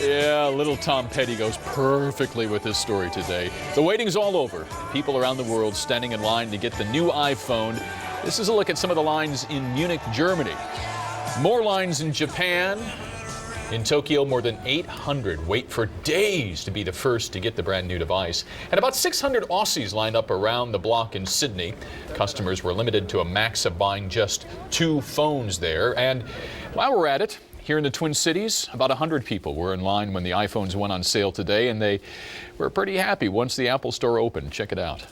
Yeah, little Tom Petty goes perfectly with this story today. The waiting's all over. People around the world standing in line to get the new iPhone. This is a look at some of the lines in Munich, Germany. More lines in Japan. In Tokyo, more than 800 wait for days to be the first to get the brand new device. And about 600 Aussies lined up around the block in Sydney. Customers were limited to a max of buying just 2 phones there. And while we're at it, here in the Twin Cities, about 100 people were in line when the iPhones went on sale today, and they were pretty happy once the Apple Store opened. Check it out.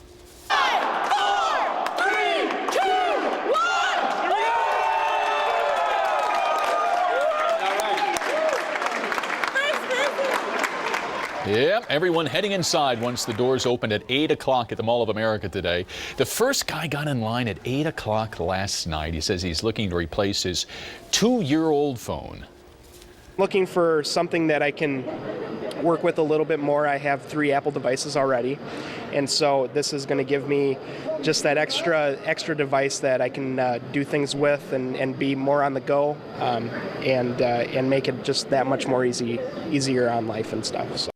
Yeah, everyone heading inside once the doors opened at 8 o'clock at the Mall of America today. The first guy got in line at 8 o'clock last night. He says he's looking to replace his 2-year-old phone. Looking for something that I can work with a little bit more. I have 3 Apple devices already, and so this is going to give me just that extra device that I can do things with and be more on the go, and make it just that much more easier on life and stuff. So.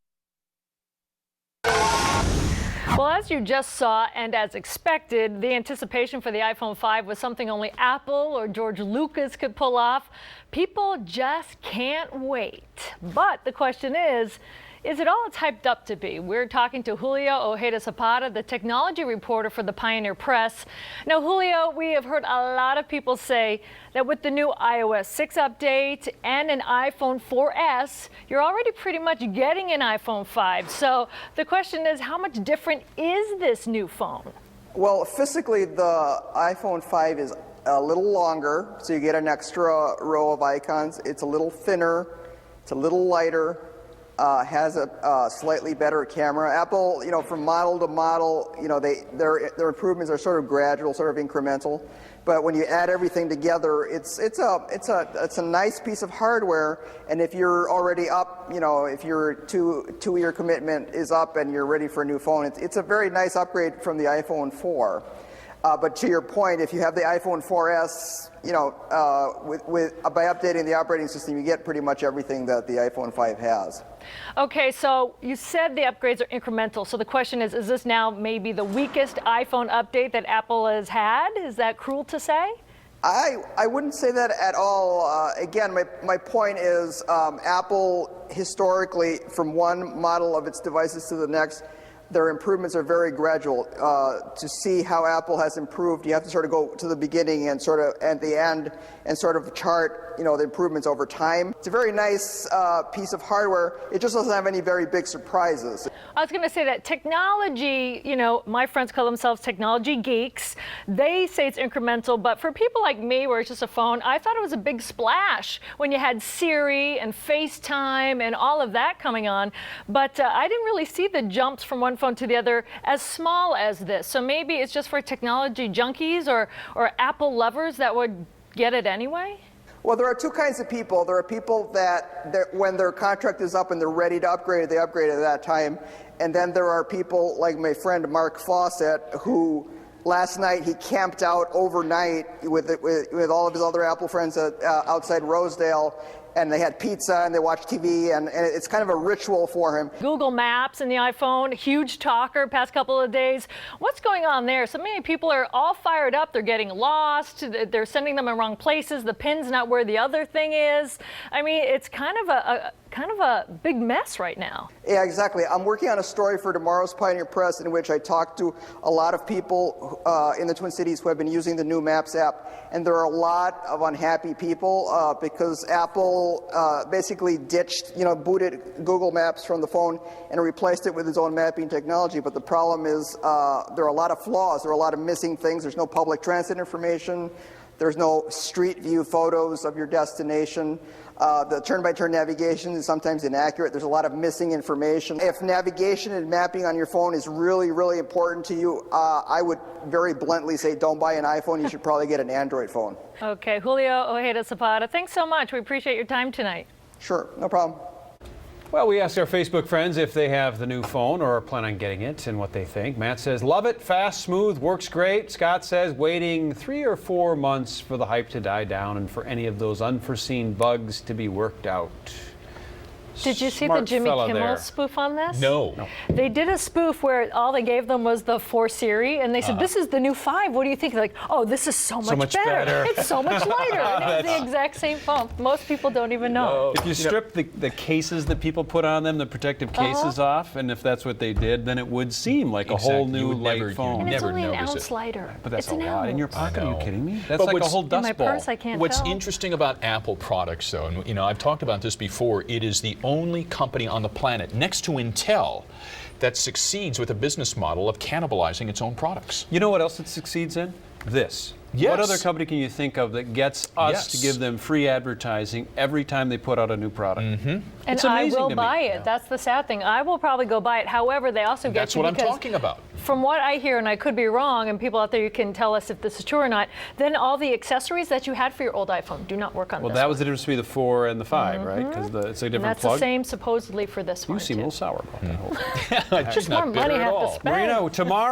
Well, as you just saw, and as expected, the anticipation for the iPhone 5 was something only Apple or George Lucas could pull off. People just can't wait. But the question is it all it's hyped up to be? We're talking to Julio Ojeda-Zapata, the technology reporter for the Pioneer Press. Now, Julio, we have heard a lot of people say that with the new iOS 6 update and an iPhone 4S, you're already pretty much getting an iPhone 5. So the question is, how much different is this new phone? Well, physically, the iPhone 5 is a little longer, so you get an extra row of icons. It's a little thinner, it's a little lighter. Has a slightly better camera. Apple, from model to model, their improvements are sort of gradual, sort of incremental. But when you add everything together, it's a nice piece of hardware. And if you're already up, if your two-year commitment is up and you're ready for a new phone, it's a very nice upgrade from the iPhone 4. But to your point, if you have the iPhone 4S, by updating the operating system, you get pretty much everything that the iPhone 5 has. Okay, so you said the upgrades are incremental. So the question is this now maybe the weakest iPhone update that Apple has had? Is that cruel to say? I wouldn't say that at all. Again, my point is Apple historically, from one model of its devices to the next, their improvements are very gradual. To see how Apple has improved, you have to sort of go to the beginning and sort of at the end and sort of chart, the improvements over time. It's a very nice piece of hardware. It just doesn't have any very big surprises. I was going to say that technology, my friends call themselves technology geeks. They say it's incremental, but for people like me where it's just a phone, I thought it was a big splash when you had Siri and FaceTime and all of that coming on. But I didn't really see the jumps from one phone to the other as small as this. So maybe it's just for technology junkies or Apple lovers that would get it anyway? Well, there are 2 kinds of people. There are people that when their contract is up and they're ready to upgrade, they upgrade at that time. And then there are people like my friend Mark Fawcett, who last night he camped out overnight with all of his other Apple friends outside Rosedale. And they had pizza and they watched TV, and it's kind of a ritual for him. Google Maps and the iPhone, huge talker past couple of days. What's going on there? So many people are all fired up. They're getting lost. They're sending them in wrong places. The pin's not where the other thing is. I mean, it's kind of a big mess right now. Yeah, exactly. I'm working on a story for tomorrow's Pioneer Press in which I talked to a lot of people in the Twin Cities who have been using the new Maps app, and there are a lot of unhappy people because Apple basically ditched, booted Google Maps from the phone and replaced it with its own mapping technology. But the problem is there are a lot of flaws. There are a lot of missing things. There's no public transit information. There's no street view photos of your destination. The turn-by-turn navigation is sometimes inaccurate. There's a lot of missing information. If navigation and mapping on your phone is really, really important to you, I would very bluntly say don't buy an iPhone. You should probably get an Android phone. Okay, Julio Ojeda-Zapata, thanks so much. We appreciate your time tonight. Sure, no problem. Well, we asked our Facebook friends if they have the new phone or plan on getting it and what they think. Matt says, love it, fast, smooth, works great. Scott says, waiting 3 or 4 months for the hype to die down and for any of those unforeseen bugs to be worked out. Did you see the Smart Jimmy fella Kimmel there. spoof on this? No. They did a spoof where all they gave them was the 4 Siri, and they said, this is the new 5. What do you think? They're like, oh, this is so much better. It's so much lighter. And it was the exact same phone. Most people don't even know. If you strip the cases that people put on them, the protective cases off, and if that's what they did, then it would seem like a whole Exactly. You new would light never- phone. And it's never only an notice ounce it. lighter. But that's it's a an lot in your ounce. pocket. I Are you know. kidding me? That's But like a what's- whole In dust my ball. purse, I can't What's tell. interesting about Apple products, though, and I've talked about this before, it is the only company on the planet, next to Intel, that succeeds with a business model of cannibalizing its own products. You know what else it succeeds in? This. Yes. What other company can you think of that gets us to Yes. give them free advertising every time they put out a new product? And It's I amazing will to me. buy it. That's the sad thing. I will probably go buy it. However, they also get That's you what I'm because talking about. from what I hear, and I could be wrong, and people out there, you can tell us if this is true or not, then all the accessories that you had for your old iPhone do not work on Well, this that one. was the difference between the 4 and the 5, right? Because it's a And different that's plug. the same supposedly for this one, You seem a too. little sour about that whole thing. She's More not bitter money at have to all. spend. Marina, tomorrow.